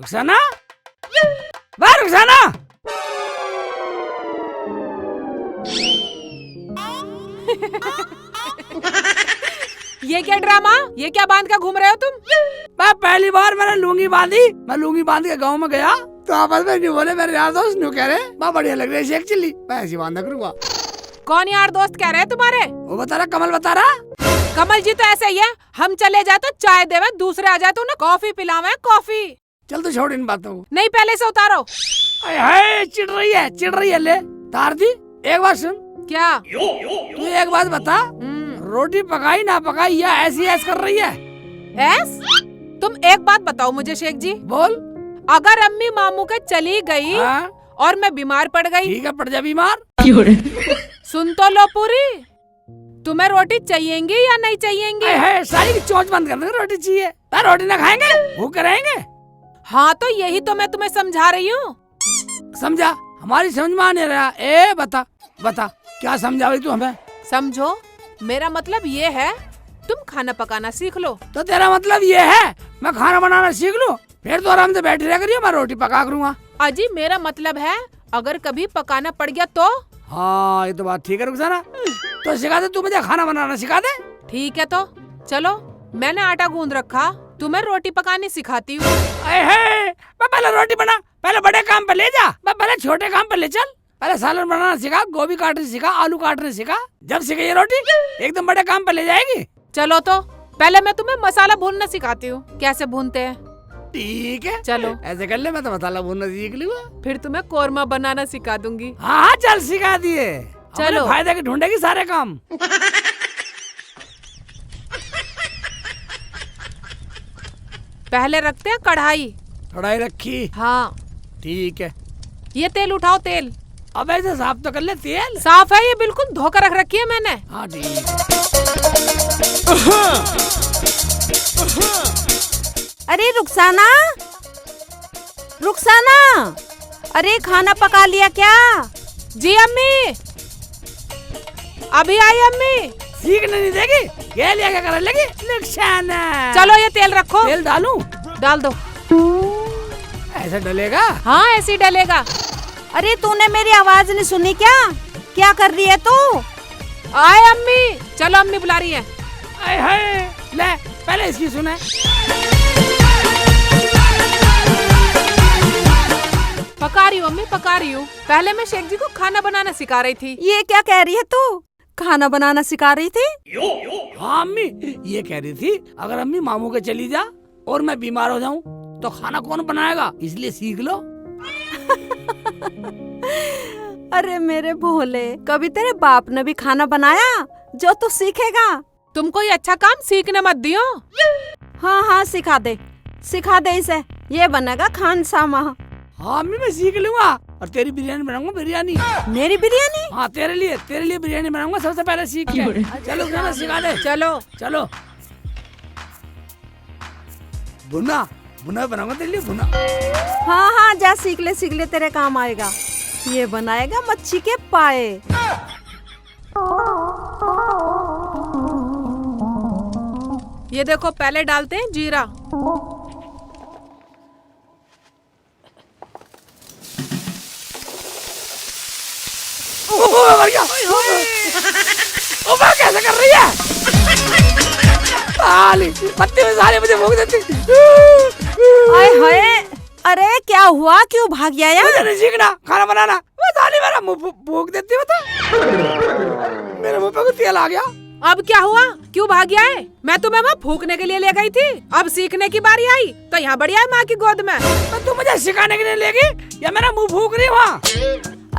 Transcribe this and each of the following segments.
रुखसाना, वाह रुखसाना। ये क्या ड्रामा, ये क्या बांध कर घूम रहे हो तुम? पहली बार मैंने लुंगी बांधी, मैं लुंगी बांध के गाँव में गया तो आपस में नहीं बोले, मेरे यार दोस्त न्यू कह रहे बा बढ़िया लग रही है शेख चिल्ली, मैं ऐसी बांधा करूँगा। कौन यार दोस्त कह रहे हैं तुम्हारे? वो बता रहा, कमल बता रहा। कमल जी तो ऐसे ही है, हम चले जाए तो चाय देवे, दूसरे आ जाए तो उन्हें कॉफी पिलावे कॉफी। चल तो छोड़ इन बातों को। नहीं पहले से उतारो। हाय चिढ़ रही है ले तार दी। एक बात सुन, क्या? तू एक बात बता, रोटी पकाई ना पकाई या ऐसी ऐस कर रही है? ऐस? तुम एक बात बताओ मुझे शेख जी, बोल। अगर अम्मी मामू के चली गई और मैं बीमार पड़ गई? ठीक है, पड़ जा बीमार। सुन तो लो पूरी, तुम्हें रोटी चाहिएगी या नहीं चाहिएगी? सारी की चोंच बंद कर दे, रोटी चाहिए। रोटी ना खाएंगे भूखे रहेंगे। हाँ तो यही तो मैं तुम्हें समझा रही हूँ। समझा? हमारी समझ में नहीं रहा। ए बता बता क्या समझा रही तू हमें? समझो, मेरा मतलब ये है तुम खाना पकाना सीख लो। तो तेरा मतलब ये है मैं खाना बनाना सीख लूं, फिर तो आराम से बैठी रह करियो, मैं रोटी पका करूँगा। अजी मेरा मतलब है अगर कभी पकाना पड़ गया तो? हाँ ये तो बात ठीक है रुखसाना, तो सिखा दे, तू मुझे खाना बनाना सिखा दे। ठीक है तो चलो, मैंने आटा गूंद रखा, तुम्हें रोटी पकानी सिखाती हूँ। पहले रोटी बना, पहले बड़े काम पे ले जा, पहले छोटे काम पे ले चल। पहले सालन बनाना सिखा, गोभी काटने सिखा, आलू काटने सिखा, जब सीखे ये रोटी एकदम बड़े काम पे ले जाएगी। चलो तो पहले मैं तुम्हें मसाला भूनना सिखाती हूँ, कैसे भूनते हैं। ठीक है चलो ऐसे कर ले, मैं तो मसाला भूनना सीख लूँगा। फिर तुम्हें कोरमा बनाना सिखा दूंगी। हाँ चल सिखा दिए। चलो फायदे के ढूंढेगी सारे काम। पहले रखते हैं कढ़ाई। कढ़ाई रखी? हाँ ठीक है। ये तेल उठाओ, तेल। अब ऐसे साफ तो कर ले तेल। साफ है, ये बिल्कुल धोकर रख रखी है मैंने। हाँ ठीक। अरे रुखसाना, रुखसाना, अरे खाना पका लिया क्या? जी अम्मी, अभी आई अम्मी। सीखने नहीं देगी, ये लिया क्या कर लगी रुखसाना। चलो ये तेल रखो। तेल डालूं? डाल दो। ऐसे डलेगा? हाँ ऐसे ही डलेगा। अरे तूने मेरी आवाज नहीं सुनी क्या? क्या कर रही है तू? आए अम्मी, चलो अम्मी बुला रही है। ले पहले इसकी सुने। पका रही हूँ अम्मी, पका रही हूँ। पहले मैं शेख जी को खाना बनाना सिखा रही थी। ये क्या कह रही है तू? खाना बनाना सिखा रही थी? हाँ अम्मी, ये कह रही थी अगर अम्मी मामू के चली जा और मैं बीमार हो जाऊँ तो खाना कौन बनाएगा, इसलिए सीख लो। अरे मेरे भोले, कभी तेरे बाप ने भी खाना बनाया जो तू सीखेगा? तुम कोई अच्छा काम सीखने मत दियो। हाँ हाँ सिखा दे इसे, ये बनेगा खानसामा। हाँ अम्मी मैं सीख लूंगा, और तेरी बिरयानी बनाऊंगा, बिरयानी। मेरी बिरयानी? हाँ तेरे लिए बिरयानी बनाऊंगा सबसे पहले सीख के। चलो खाना सिखा दे। चलो चलो भुना बनाऊंगा तेरे लिए, भुना। हाँ हाँ जा सीख ले, तेरे काम आएगा। ये बनाएगा मच्छी के पाए। ये देखो पहले डालते हैं जीरा। कैसे कर रही है? पत्ती में साले मुझे भूख देती। आए हाय, अरे क्या हुआ, क्यों भाग गया यार? मुझे नहीं सीखना खाना बनाना, वो साली मेरा मुंह भूख देती है। मेरे मुंह पे तेल आ गया। अब क्या हुआ, क्यों भाग गया है? मैं तुम्हें वहाँ फूकने के लिए ले गई थी, अब सीखने की बारी आई तो यहाँ बढ़िया है माँ की गोद में। तो तू मुझे सिखाने के लिए लेगी या मेरा मुंह फूक रही वहाँ?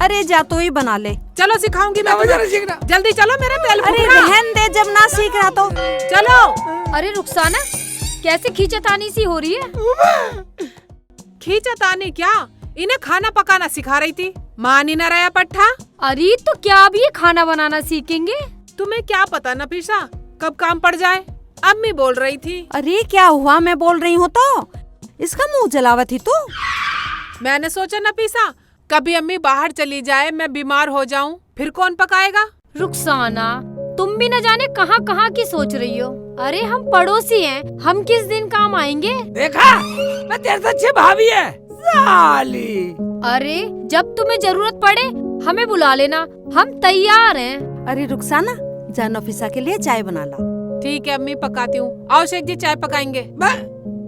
अरे जा तू ही बना ले। चलो सिखाऊंगी मैं मुझे नहीं तुम्हें। सीखना। जल्दी चलो, मेरा तेल अरे फूक रहा। रहन दे, जब ना सीख रहा तो। चलो। अरे रुखसाना, कैसे खींचतानी सी हो रही है? खींचतानी क्या, इन्हें खाना पकाना सिखा रही थी। मान ही न रहा पट्टा। अरे तो क्या अब ये खाना बनाना सीखेंगे? तुम्हें क्या पता नफीसा, कब काम पड़ जाए। अम्मी बोल रही थी। अरे क्या हुआ, मैं बोल रही हूँ तो इसका मुंह जलावत थी तू। मैंने सोचा नफीसा, कभी अम्मी बाहर चली जाए, मैं बीमार हो जाऊं, फिर कौन पकाएगा? रुखसाना, तुम भी न जाने कहाँ कहाँ की सोच रही हो। अरे हम पड़ोसी हैं, हम किस दिन काम आएंगे। देखा, मैं तेरे से अच्छी भाभी है साली। अरे जब तुम्हें जरूरत पड़े हमें बुला लेना, हम तैयार हैं। अरे रुखसाना, जा नफीसा के लिए चाय बना ला। ठीक है अम्मी, पकाती हूँ। आओ शेख जी, चाय पकाएंगे। मैं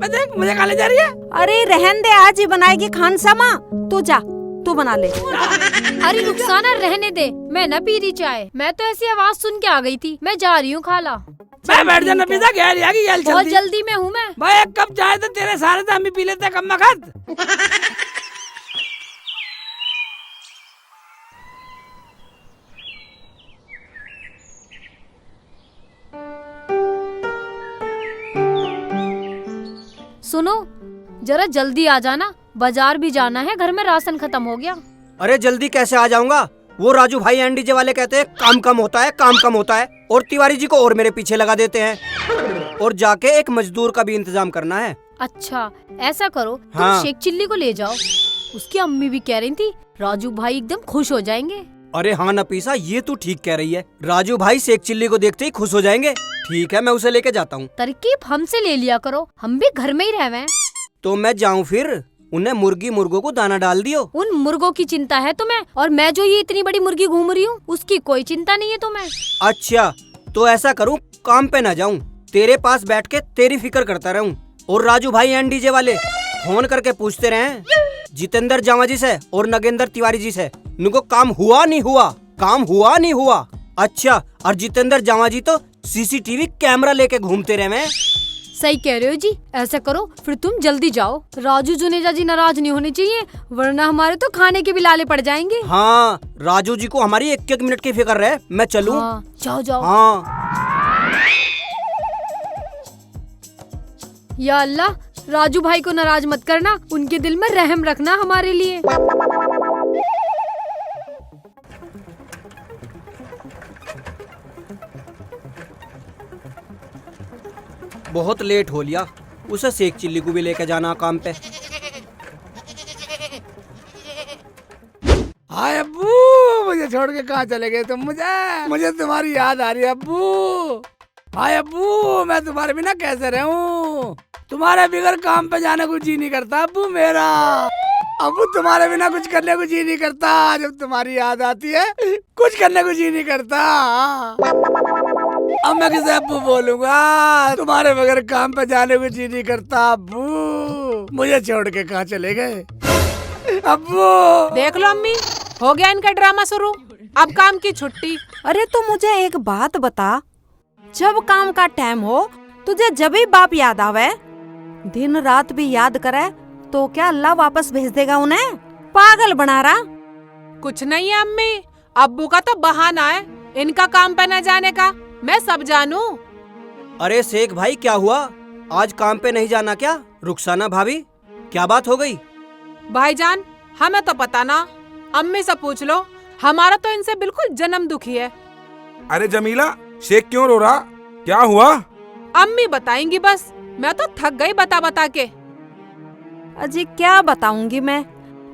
देख, मुझे कहाँ ले जा रही है? अरे रहन दे, आज ही बनाएगी खानसामा। तू जा, तू बना ले। अरे रुखसाना रहने दे, मैं न पी रही चाय। मैं तो ऐसी आवाज सुन के आ गई थी। मैं जा रही हूँ खाला। मैं बैठ जा नफीसा, गैल आगी गैल बहुत चलती। जल्दी में हूँ मैं। भाई एक कप चाय तो तेरे सारे से हम ही पी लेते, कम मखत। सुनो, जरा जल्दी आ जाना, बाजार भी जाना है, घर में राशन खत्म हो गया। अरे जल्दी कैसे आ जाऊंगा? वो राजू भाई एनडीजे वाले कहते हैं काम कम होता है, काम कम होता है, और तिवारी जी को और मेरे पीछे लगा देते हैं। और जाके एक मजदूर का भी इंतजाम करना है। अच्छा ऐसा करो, तुम हाँ। शेख चिल्ली को ले जाओ। उसकी अम्मी भी कह रही थी राजू भाई एकदम खुश हो जाएंगे। अरे हाँ नफीसा, ये तू ठीक कह रही है। राजू भाई शेख चिल्ली को देखते ही खुश हो जाएंगे। ठीक है, मैं उसे लेके जाता हूँ। तरकीब हमसे ले लिया करो, हम भी घर में ही रहवे हैं। तो मैं जाऊँ फिर? उन्हें मुर्गी मुर्गों को दाना डाल दियो। उन मुर्गों की चिंता है तुम्हें, और मैं जो ये इतनी बड़ी मुर्गी घूम रही हूँ उसकी कोई चिंता नहीं है तुम्हें। अच्छा तो ऐसा करूँ, काम पे न जाऊँ, तेरे पास बैठ के तेरी फिक्र करता रहूँ। और राजू भाई एनडीजे वाले फोन करके पूछते रहे जितेंद्र जामा जी से और नगेंद्र तिवारी जी से, उनको काम हुआ नहीं हुआ, काम हुआ नहीं हुआ। अच्छा, और जितेंद्र जामा जी तो सीसीटीवी कैमरा लेके घूमते रहे। सही कह रहे हो जी, ऐसा करो फिर तुम जल्दी जाओ। राजू जुनेजा जी नाराज नहीं होने चाहिए, वरना हमारे तो खाने के भी लाले पड़ जाएंगे। हाँ, राजू जी को हमारी एक एक मिनट की फिक्र है। मैं चलूं? हाँ, जाओ जाओ। हाँ। या अल्लाह, राजू भाई को नाराज मत करना, उनके दिल में रहम रखना हमारे लिए। बहुत लेट हो लिया, उसे शेख चिल्ली को भी लेके जाना काम पे। हाय अब्बू, मुझे छोड़ के कहाँ चले गए तुम? मुझे तुम्हारी याद आ रही है अब्बू। हाय अब्बू, मैं तुम्हारे बिना कैसे रहूं? तुम्हारे बिगड़ काम पे जाने को जी नहीं करता अब्बू मेरा। अब्बू तुम्हारे बिना कुछ करने को जी नहीं करता, जब तुम्हारी याद आती है कुछ करने को जी नहीं करता। अब मैं किसे अब्बू बोलूंगा? तुम्हारे बगैर काम पे जाने को जी नहीं करता अब्बू। मुझे छोड़ के कहाँ चले गए अब्बू? देख लो अम्मी, हो गया इनका ड्रामा शुरू। अब काम की छुट्टी। अरे तो मुझे एक बात बता, जब काम का टाइम हो तुझे जब ही बाप याद आवे, दिन रात भी याद करे, तो क्या अल्लाह वापस भेज देगा उन्हें? पागल बना रहा। कुछ नहीं है अम्मी, अब्बू का तो बहाना है इनका काम पे न जाने का। मैं सब जानू। अरे शेख भाई, क्या हुआ? आज काम पे नहीं जाना क्या? रुखसाना भाभी, क्या बात हो गई? भाईजान हमें तो पता ना, अम्मी से पूछ लो। हमारा तो इनसे बिल्कुल जन्म दुखी है। अरे जमीला, शेख क्यों रो रहा? क्या हुआ? अम्मी बताएंगी बस, मैं तो थक गई बता बता के। अजी क्या बताऊंगी मैं,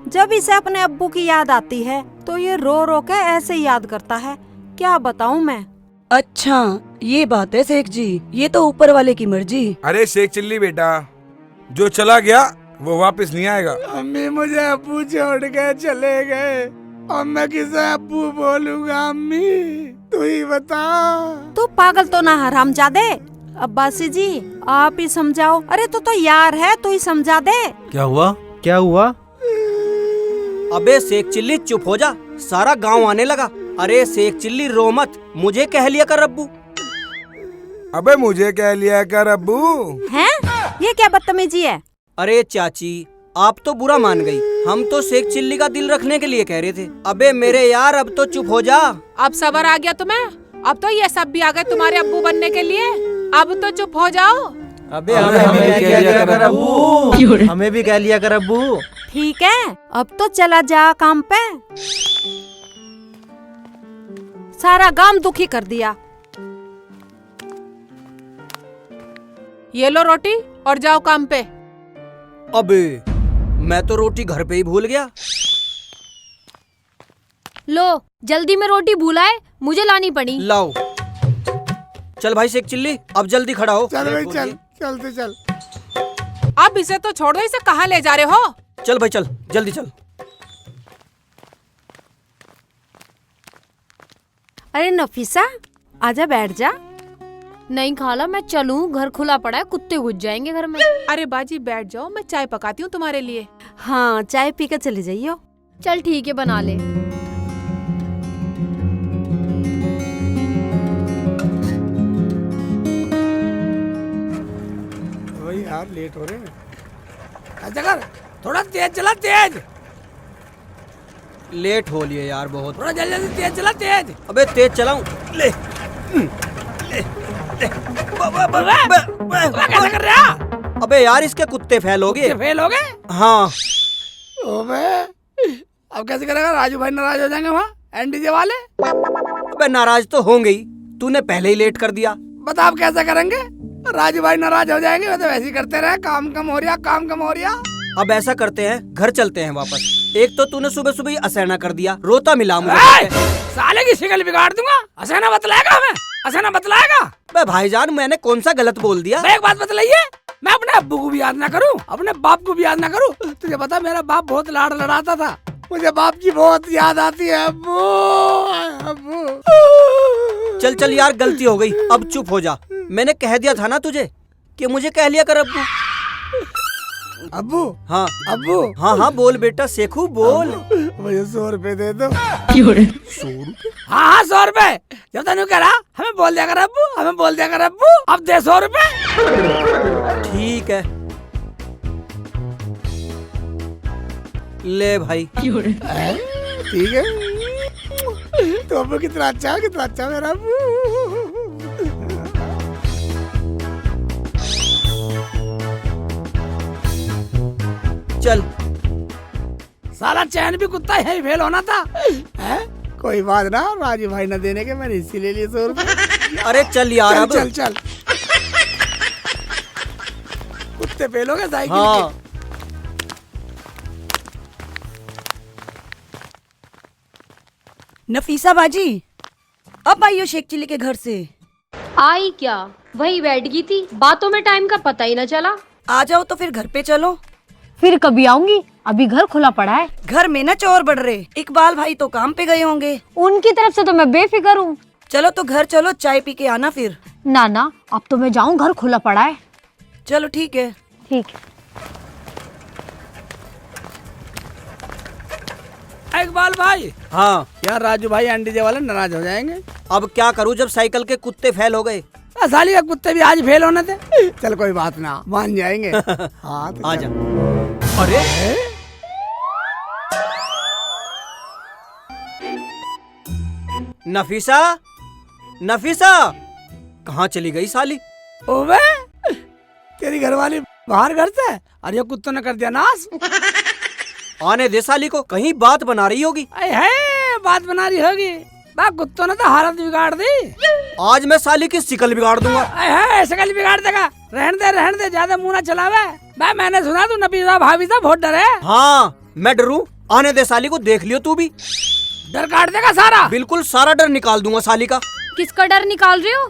जब इसे अपने अब्बू की याद आती है तो ये रो रो के ऐसे याद करता है। क्या बताऊं मैं? अच्छा ये बात है शेख जी, ये तो ऊपर वाले की मर्जी। अरे शेख चिल्ली बेटा, जो चला गया वो वापस नहीं आएगा। अम्मी मुझे अब्बू छोड़ के चले गए, अब मैं किसे अब्बू बोलूंगा? अम्मी तू ही बता। तू पागल तो ना हरामजादे। अब्बासी जी आप ही समझाओ। अरे तो यार है, तू ही समझा दे। क्या हुआ? क्या हुआ? अबे शेख चिल्ली चुप हो जा, सारा गांव आने लगा। अरे शेख चिल्ली रो मत, मुझे कह लिया कर अब्बू। अबे मुझे कह लिया कर अब्बू। हैं? ये क्या बदतमीजी है? अरे चाची, आप तो बुरा मान गई, हम तो शेख चिल्ली का दिल रखने के लिए कह रहे थे। अबे मेरे यार, अब तो चुप हो जा। अब सबर आ गया तुम्हें? अब तो ये सब भी आ गए तुम्हारे अब्बू बनने के लिए। अब तो चुप हो जाओ। अबे हमें भी कह लिया कर अब्बू, हमें भी कह लिया कर अब्बू। ठीक है, अब तो चला जा काम पे। सारा गांव दुखी कर दिया। ये लो रोटी और जाओ काम पे। अबे मैं तो रोटी घर पे ही भूल गया। लो जल्दी में रोटी भूलाए, मुझे लानी पड़ी। लाओ। चल भाई शेख चिल्ली, अब जल्दी खड़ा हो। चल भाई चल, चलते चल। अब इसे तो छोड़ दो, इसे कहाँ ले जा रहे हो? चल भाई चल, जल्दी चल। अरे नफीसा, आजा बैठ जा। नहीं खाला, मैं चलूं, घर खुला पड़ा है, कुत्ते घुस जाएंगे घर में। अरे बाजी बैठ जाओ, मैं चाय पकाती हूँ तुम्हारे लिए। हाँ, चाय पी कर चले जाइयो। चल ठीक है, बना ले। वही यार, लेट हो रहे हैं। ऐसा कर, थोड़ा तेज चला, तेज। लेट हो लिए यार बहुत। थोड़ा जल्दी जल्दी तेज चला, तेज। अबे तेज चलाऊं? ले कैसे कर रहा? अबे यार इसके कुत्ते फेल हो गए। फेल हो गए? हाँ। ओबे, अब कैसे करेगा? राजू भाई नाराज हो जाएंगे वहाँ एनडीजे वाले। अबे नाराज तो होंगे ही, तूने पहले ही लेट कर दिया। बता अब कैसे करेंगे? राजू भाई नाराज हो जाएंगे, वो तो वैसे ही करते रहे, काम कम हो रहा, काम कम हो रहा। अब ऐसा करते हैं, घर चलते हैं वापस। एक तो तूने सुबह सुबह ही असहना कर दिया, रोता मिला मुझे। साले की शिकल बिगाड़ दूंगा। असहना बतलाएगा हमें, असहना बतलाएगा। बे भाईजान, मैंने कौन सा गलत बोल दिया? एक बात बतलाइए, मैं अपने अब्बू को भी याद ना करूं, अपने बाप को भी याद ना करूं। तुझे पता मेरा बाप बहुत लाड़ लड़ाता था, मुझे बाप की बहुत याद आती है। अब्बू, अब्बू। चल चल यार, गलती हो गई, अब चुप हो जा। मैंने कह दिया था ना तुझे कि मुझे कह लिया कर अब्बू। अब्बू, हाँ अब्बू। हाँ हाँ, बोल बेटा शेखू बोल। मुझे 100 रुपए दे दो। 100 रुपए? हाँ 100 रुपए। जब तक कह रहा हमें बोल दिया कर अब्बू, हमें बोल दिया कर अब्बू। अब दे 100 रुपए। ठीक है, ले भाई। ठीक है। तो अब्बू कितना अच्छा मेरा अब्बू। चल। साला चैन भी कुत्ता यही फेल होना था। है? कोई बात ना, राजू भाई न देने के, मैंने इसी ले लिए 100 रुपए। अरे चल यार, अब चल चल। कुत्ते फेल हो गए साइकिल हाँ। के। नफीसा बाजी, अब आइयो शेख चिल्ली के घर से। आई क्या? वही बैठ गई थी, बातों में टाइम का पता ही न चला। आ जाओ तो फिर घर पे चलो। फिर कभी आऊंगी, अभी घर खुला पड़ा है। घर में ना चोर बढ़ रहे, इकबाल भाई तो काम पे गए होंगे। उनकी तरफ से तो मैं बेफिक्र हूँ। चलो तो घर चलो, चाय पी के आना फिर। ना ना, अब तो मैं जाऊँ, घर खुला पड़ा है। चलो ठीक है। ठीक है। इकबाल भाई। हाँ यार राजू भाई एनडीजे वाले नाराज हो जाएंगे। अब क्या करूँ जब साइकिल के कुत्ते फेल हो गए? साली का कुत्ते भी आज फेल होने थे। चल कोई बात ना, मान जाएंगे। हाँ तो आ जा। अरे नफीसा, नफीसा कहाँ चली गई साली? ओबे, तेरी घरवाली बाहर घर से, और ये कुत्तों ने कर दिया नाश। आने दे साली को, कहीं बात बना रही होगी। है बात बना रही होगी। बा कुत्तों ने तो हालत बिगाड़ दी। आज मैं साली की शिकल बिगाड़ दूंगा। है शकल बिगाड़ देगा। रहने दे, ज्यादा मुंह ना चलावे। बा मैंने सुना तू नफीसा भाभी से बहुत डरे। हाँ मैं डरूं? आने दे साली को, देख लियो तू भी। डर काट देगा सारा। बिल्कुल सारा डर निकाल दूंगा साली का। किसका डर निकाल रहे हो?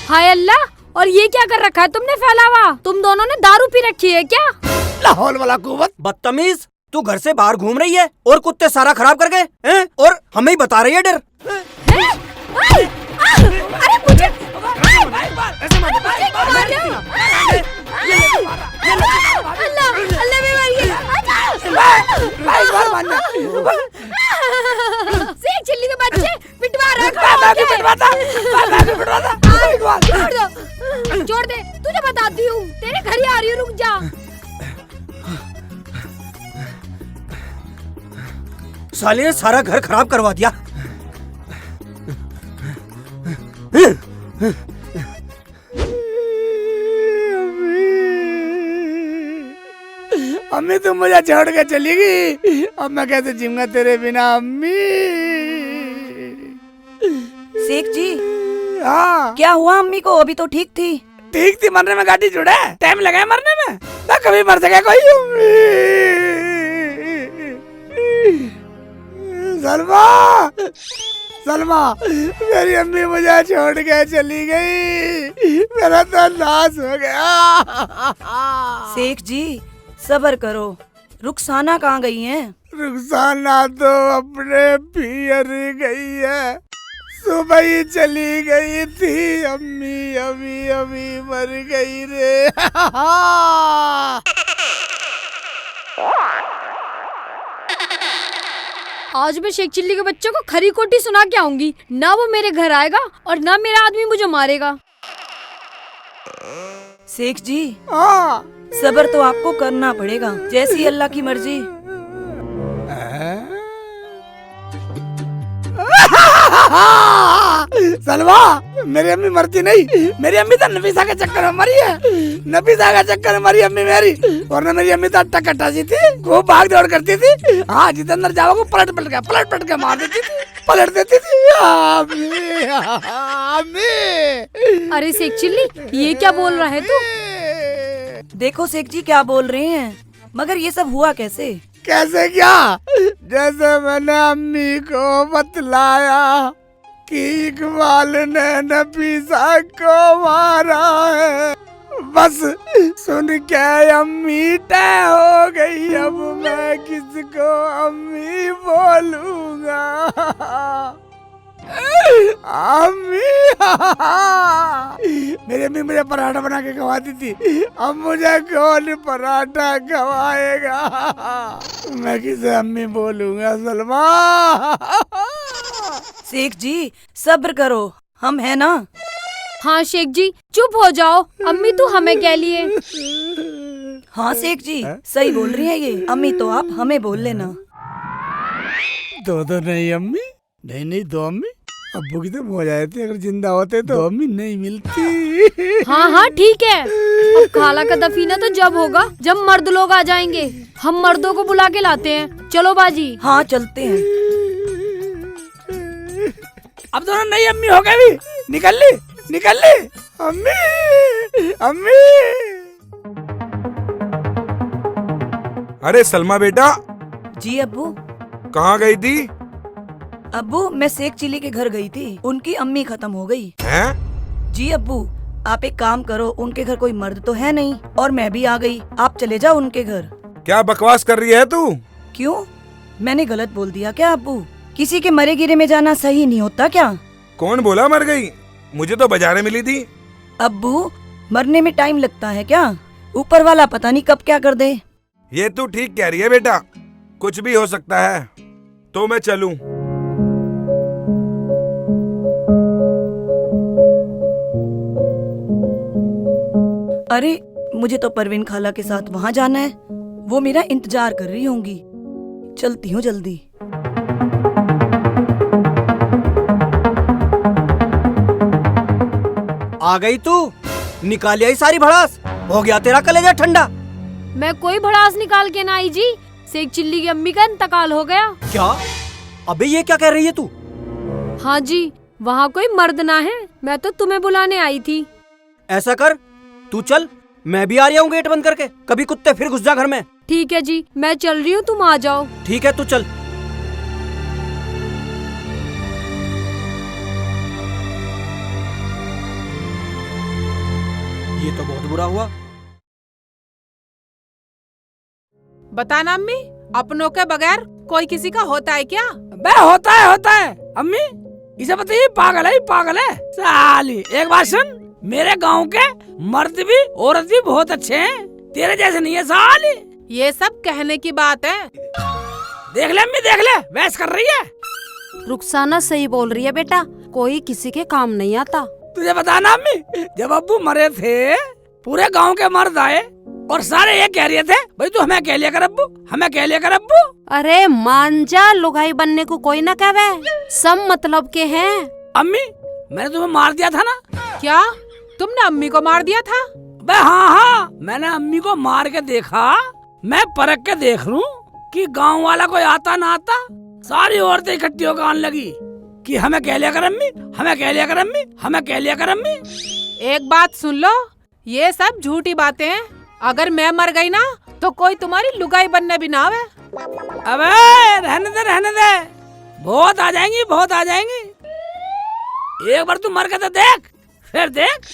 हाय अल्लाह, और ये क्या कर रखा है तुमने फैला हुआ? तुम दोनों ने दारू पी रखी है क्या? लाहौल वाला कुवत। बदतमीज, तू घर से बाहर घूम रही है और कुत्ते सारा खराब कर गए हैं, और हमें ही बता रही है डर। अरे मुझे अल्लाह भी मर गया। शेख चिल्ली के बच्चे पिटवा रहा है। छोड़ दे, तुझे बताती हूँ, तेरे घर ही आ रही हूँ, रुक जा। साली ने सारा घर खराब करवा दिया। अम्मी तुम मुझे छोड़ के चली गई, अब मैं कैसे जीऊंगा तेरे बिना अम्मी। शेख जी, हाँ क्या हुआ अम्मी को? अभी तो ठीक थी। ठीक थी, मरने में गाड़ी जुड़ा है, टाइम लगा है मरने में। ना कभी मर सके कोई। अम्मी सलमा, सलमा, मेरी अम्मी मुझे छोड़ के चली गई, मेरा तो नाश हो गया। शेख जी सब्र करो। रुखसाना कहाँ गई हैं? रुखसाना तो अपने पियर गई है, सुबह ही चली गई थी। अम्मी अभी अभी मर गई रे। आज मैं शेख चिल्ली के बच्चों को खरी खोटी सुना के आऊंगी। ना वो मेरे घर आएगा और ना मेरा आदमी मुझे मारेगा। शेख जी हाँ। सब्र तो आपको करना पड़ेगा, जैसी अल्लाह की मर्जी। सलमा, मेरी अम्मी मरती नहीं, मेरी अम्मी तो नफीसा के चक्कर में मरी है। नफीसा के चक्कर में मरी अम्मी मेरी, वरना मेरी अम्मी तो अट्टा कट्टा सी थी, खूब भाग दौड़ करती थी। हाँ, जितेंद्र जावा को पलट पलट के मार देती थी, पलट देती थी। अम्मी, अम्मी। अरे शेख चिल्ली, ये क्या बोल रहा है तू? देखो शेख जी क्या बोल रहे हैं, मगर ये सब हुआ कैसे? कैसे क्या? जैसे मैंने अम्मी को बतलाया कि इकबाल ने नफीसा को मारा है, बस सुन के अम्मी तय हो गई। अब मैं किसको अम्मी बोलूंगा? अम्मी, मेरी अम्मी मुझे पराठा बना के खवाती थी, अब मुझे कौन पराठा खवाएगा? मैं किसे अम्मी बोलूंगा सलमा? शेख जी सब्र करो, हम है ना। हाँ शेख जी, चुप हो जाओ। अम्मी तू हमें कह लिए। हाँ शेख जी सही बोल रही है ये। अम्मी तो आप हमें बोल लेना। दो नहीं अम्मी, नहीं दो अम्मी। अब्बू की तो हो जाए थे, अगर जिंदा होते तो अम्मी नहीं मिलती। हाँ हाँ ठीक है। अब खाला का दफीना तो जब होगा जब मर्द लोग आ जाएंगे। हम मर्दों को बुला के लाते हैं। चलो बाजी। हाँ चलते हैं। अब दोनों नई अम्मी हो गई, निकल ली अम्मी, अम्मी। अरे सलमा बेटा, जी अब्बू। कहाँ गई थी? अब्बू मैं शेख चिल्ली के घर गई थी, उनकी अम्मी खत्म हो गई। हैं? जी अब्बू, आप एक काम करो, उनके घर कोई मर्द तो है नहीं और मैं भी आ गई, आप चले जाओ उनके घर। क्या बकवास कर रही है तू? क्यों, मैंने गलत बोल दिया क्या अब्बू? किसी के मरे गिरे में जाना सही नहीं होता क्या? कौन बोला मर गई? मुझे तो बाजारे मिली थी। अब्बू मरने में टाइम लगता है क्या? ऊपर वाला पता नहीं कब क्या कर दे। ये तू ठीक कह रही है बेटा, कुछ भी हो सकता है। तो मैं चलूं? अरे मुझे तो परवीन खाला के साथ वहाँ जाना है, वो मेरा इंतजार कर रही होंगी। चलती हूँ जल्दी। आ गई तू, निकाल आई सारी भड़ास, हो गया तेरा कलेजा ठंडा। मैं कोई भड़ास निकाल के ना आई जी, शेख चिल्ली की अम्मी का इंतकाल हो गया। क्या? अबे ये क्या कह रही है तू? हाँ जी, वहाँ कोई मर्द ना है, मैं तो तुम्हें बुलाने आई थी। ऐसा कर, तू चल, मैं भी आ रहा हूँ गेट बंद करके, कभी कुत्ते फिर घुस जा घर में। ठीक है जी, मैं चल रही हूँ, तुम आ जाओ। ठीक है तू चल। ये तो बहुत बुरा हुआ। बता ना अम्मी, अपनों के बगैर कोई किसी का होता है क्या? बे होता है अम्मी, इसे बताइए, पागल है साली। एक बात सुन, मेरे गांव के मर्द भी औरत भी बहुत अच्छे हैं, तेरे जैसे नहीं है साली। ये सब कहने की बात है। देख ले अम्मी, देख ले, बहस कर रही है। रुखसाना सही बोल रही है बेटा, कोई किसी के काम नहीं आता। तुझे बताना अम्मी, जब अब्बू मरे थे पूरे गांव के मर्द आए और सारे ये कह रहे थे, भाई तू हमें कह लिया कर अब्बू, हमें कह लिया कर अब्बू। अरे मांझा, लुगाई बनने को कोई ना कहवे, सब मतलब के हैं। अम्मी, मैंने तुम्हें मार दिया था ना? क्या तुमने अम्मी को मार दिया था? बे हाँ, मैंने अम्मी को मार के देखा। मैं परख के देख लूं कि गांव वाला कोई आता ना आता, सारी औरतें इकट्ठी होकर आने लगी कि हमें कह लिया कर अम्मी, हमें कह लिया कर अम्मी, हमें कह लिया कर अम्मी। एक बात सुन लो, ये सब झूठी बातें हैं। अगर मैं मर गई ना तो कोई तुम्हारी लुगाई बनने भी ना आवे। अबे रहने दे, बहुत आ जाएंगी, बहुत आ जाएंगी। एक बार तू मर के तो देख, फिर देख।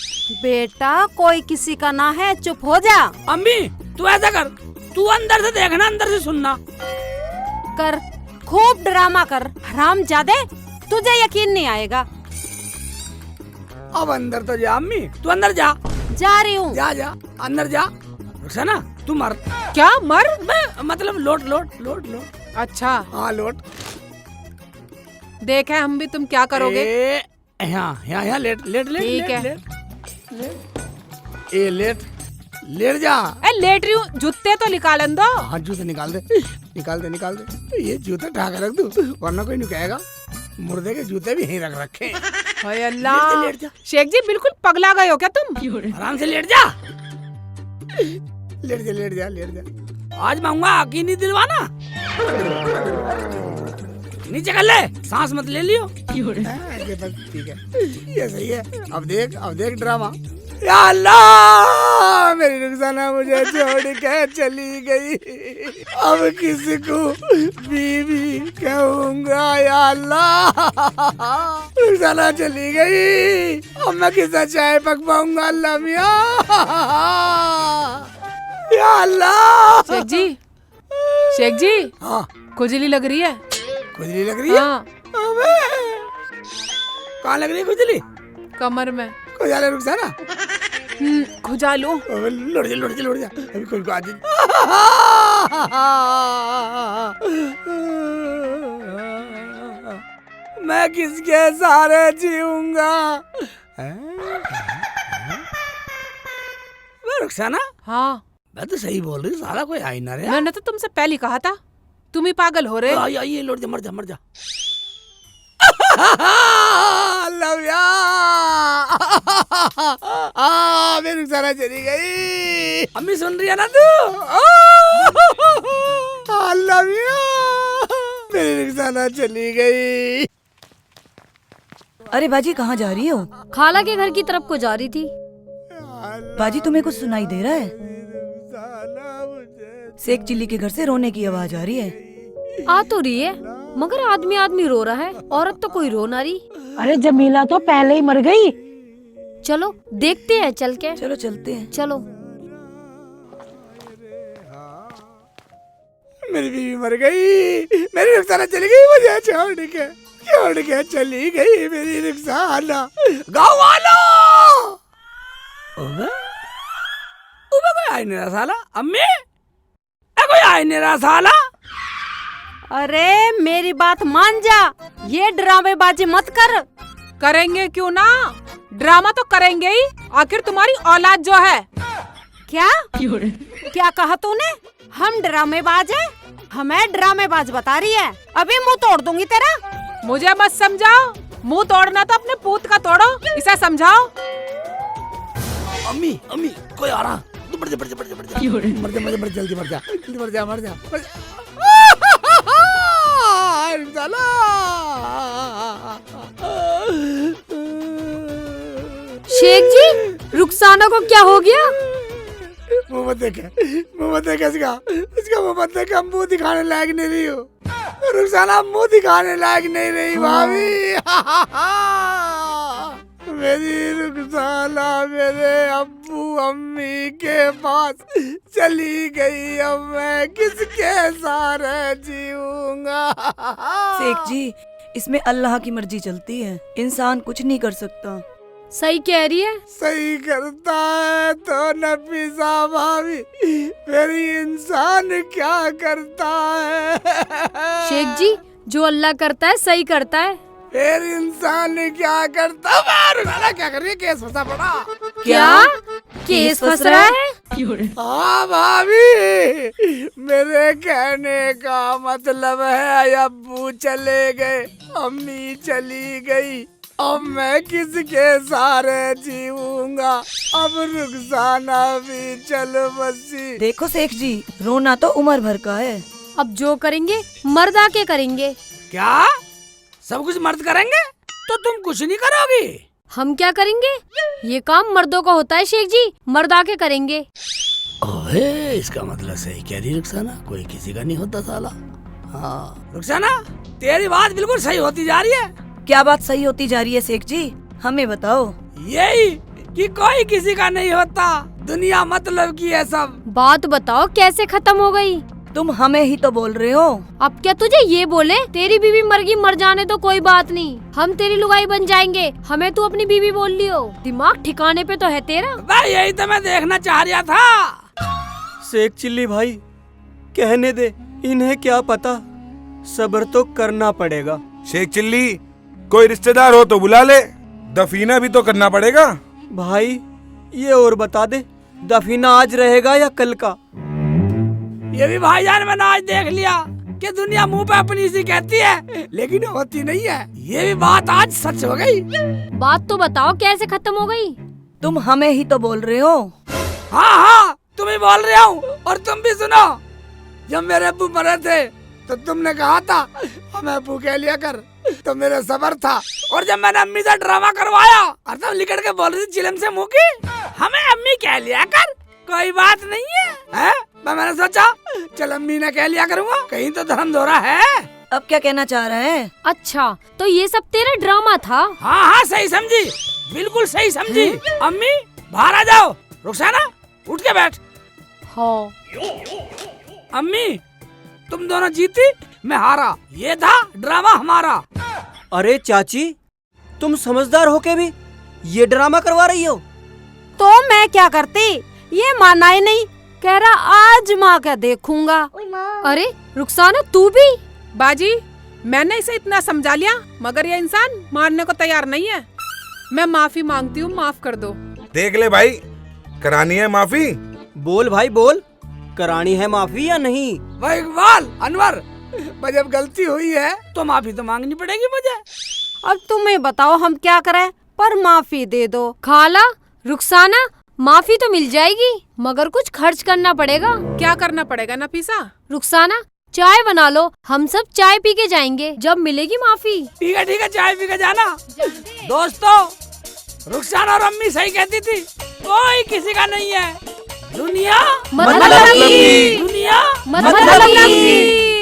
बेटा कोई किसी का ना है, चुप हो जा। अम्मी तू ऐसा कर, तू अंदर से देखना अंदर से सुनना। कर, खूब ड्रामा कर हरामजादे, तुझे यकीन नहीं आएगा। अब अंदर तो जा अम्मी, तू अंदर जा। जा रही हूँ। जा जा अंदर जा। रुखसाना तू मर। क्या मर? मतलब लोट लोट लोट लोट। अच्छा हाँ लोट। देखें हम भी तुम क्या करोगे। यहाँ यहाँ यहाँ लेट लेट लेट ठीक है। लेट, लेट। ए लेट लेट जा। लेट रही हूँ, जूते तो निकालन दो। हाँ जूते निकाल दे, निकाल दे निकाल दे। ये जूते ढा के रख दू, वरना कोई नहीं कहेगा मुर्दे के जूते भी यहीं रख रखे। हाय अल्लाह, लेट जा। शेख जी बिल्कुल पगला गए हो क्या तुम? आराम से लेट जा। लेट जा लेट जा लेट जा। आज मांगूंगा यकीनी दिलवाना। नीचे कर ले, सांस मत ले लियो। ये बस ठीक है, ये सही है। अब देख ड्रामा। या अल्लाह, मेरी रुखसाना मुझे छोड़ के चली गई, अब किसी को बीवी कहूँगा। या अल्लाह, रुखसाना चली गई, अब मैं किससे चाय पक पाऊंगा। अल्लाह मियाँ, या अल्लाह। शेख जी हाँ खुजली लग रही है। खुजली लग रही है? हाँ। कहाँ लग रही है खुजली? कमर में। खुजा ले रुखसाना। खुजा लो। लड़ जा लड़ जा, अभी कोई आज। मैं किसके सहारे जीऊंगा? रुखसाना, हाँ मैं तो सही बोल रही हूँ, साला कोई आई ना रे। मैंने तो तुमसे पहले ही कहा था, तुम ही पागल हो रहे। ये लौट जा, मर जा मर जा। लव या मेरी रुखसाना चली गई। अम्मी सुन रही है ना तू? लव या मेरी रुखसाना चली गई। अरे बाजी कहाँ जा रही हो? खाला के घर की तरफ को जा रही थी। बाजी तुम्हें कुछ सुनाई दे रहा है? शेख चिल्ली के घर से रोने की आवाज आ रही है। आ तो रही है, मगर आदमी रो रहा है, औरत तो कोई रो ना रही। अरे जमीला तो पहले ही मर गई। चलो देखते हैं चल के। चलो चलते हैं। चलो। मेरी बीवी मर गई, मेरी रुखसाना चली गई, मुझे छोड़ के चली गई मेरी रुखसाना। गाँव वालों, उबे कोई आई नहीं रहा साला। अम्मी कोई आई नहीं रहा साला। अरे मेरी बात मान जा, ये ड्रामेबाजी मत कर। करेंगे क्यों ना, ड्रामा तो करेंगे ही, आखिर तुम्हारी औलाद जो है। क्या कहा तूने? हम ड्रामेबाज हैं? हमें ड्रामेबाज बता रही है, अभी मुंह तोड़ दूंगी तेरा। मुझे मत समझाओ, मुंह तोड़ना तो अपने पूत का तोड़ो, इसे समझाओ। अम्मी कोई आ रहा, तू बढ़ जा मर जा जल्दी मर जा। शेख जी, रुखसाना को क्या हो गया? मुँह मत देखे इसका मुँह मत देखे, मुँह दिखाने लायक नहीं रही हो रुखसाना, मुँह दिखाने लायक नहीं रही भाभी। मेरी रुखसाना मेरे अब्बू अम्मी के पास चली गई, अब मैं किसके सहारे जीऊंगा? शेख जी, इसमें अल्लाह की मर्जी चलती है, इंसान कुछ नहीं कर सकता। सही कह रही है। सही करता है तो नफीसा भाभी, फिर इंसान क्या करता है? शेख जी, जो अल्लाह करता है सही करता है। फिर इंसान क्या करता है? क्या कर रही है? केस फंसा पड़ा। क्या केस फंस रहा है? हाँ भाभी, मेरे कहने का मतलब है अब्बू चले गए, अम्मी चली गई, अब मैं किसके सहारे जीऊंगा? अब रुखसाना भी चल बसी। देखो शेख जी, रोना तो उम्र भर का है। अब जो करेंगे मर्द आके करेंगे। क्या सब कुछ मर्द करेंगे तो तुम कुछ नहीं करोगी? हम क्या करेंगे? ये काम मर्दों का होता है शेख जी, मर्द आके करेंगे। ओहे, इसका मतलब सही कह रही रुखसाना, कोई किसी का नहीं होता साला। हाँ रुखसाना, तेरी बात बिल्कुल सही होती जा रही है। क्या बात सही होती जा रही है शेख जी, हमें बताओ। यही कि कोई किसी का नहीं होता, दुनिया मतलब की है सब। बात बताओ कैसे खत्म हो गई? तुम हमें ही तो बोल रहे हो। अब क्या तुझे ये बोले? तेरी बीवी मर गई, मर जाने तो कोई बात नहीं, हम तेरी लुगाई बन जाएंगे, हमें तू अपनी बीवी बोल लियो। दिमाग ठिकाने पे तो है तेरा? भाई यही तो मैं देखना चाह रहा था। शेख चिल्ली भाई, कहने दे, इन्हें क्या पता, सब्र तो करना पड़ेगा। शेख चिल्ली, कोई रिश्तेदार हो तो बुला ले, दफीना भी तो करना पड़ेगा। भाई ये और बता दे, दफीना आज रहेगा या कल का? ये भी भाईजान मैंने आज देख लिया कि दुनिया मुंह पे अपनी सी कहती है लेकिन होती नहीं है। ये भी बात आज सच हो गई। बात तो बताओ कैसे खत्म हो गई? तुम हमें ही तो बोल रहे हो। हाँ हाँ, तुम ही बोल रहे हो। और तुम भी सुनो, जब मेरे अब्बू मरे थे तो तुमने कहा था हमें अब्बू कह लिया कर, तो मेरा सबर था। और जब मैंने अम्मी से ड्रामा करवाया और तुम लिखट के बोल रही थी चिलम से मुँह की, हमें अम्मी कह लिया कर, कोई बात नहीं है, मैंने सोचा चल अम्मी ने कह लिया करूँगा, कहीं तो धर्म दोहरा है। अब क्या कहना चाह रहे हैं? अच्छा तो ये सब तेरा ड्रामा था? हाँ हाँ सही समझी, बिल्कुल सही समझी। अम्मी बाहर आ जाओ, रुखसाना उठ के बैठ। हाँ। अम्मी तुम दोनों जीती, मैं हारा, ये था ड्रामा हमारा। अरे चाची, तुम समझदार होके भी ये ड्रामा करवा रही हो? तो मैं क्या करती, ये माना ही नहीं, कह रहा आज माँ का देखूंगा। अरे रुखसाना तू भी? बाजी मैंने इसे इतना समझा लिया मगर ये इंसान मानने को तैयार नहीं है। मैं माफी मांगती हूँ, माफ कर दो। देख ले भाई, करानी है माफी? बोल भाई बोल, करानी है माफी या नहीं? भाई इकबाल, अनवर, जब गलती हुई है तो माफी तो मांगनी पड़ेगी मुझे। अब तुम्हें बताओ हम क्या करें, पर माफी दे दो। खाला, रुखसाना, माफी तो मिल जाएगी मगर कुछ खर्च करना पड़ेगा। क्या करना पड़ेगा नफीसा? रुखसाना चाय बना लो, हम सब चाय पी के जाएंगे, जब मिलेगी माफी। ठीक है, चाय पी के जाना। दोस्तों, रुखसाना और अम्मी सही कहती थी, कोई किसी का नहीं है, दुनिया मतलब की। दुनिया मतलब की।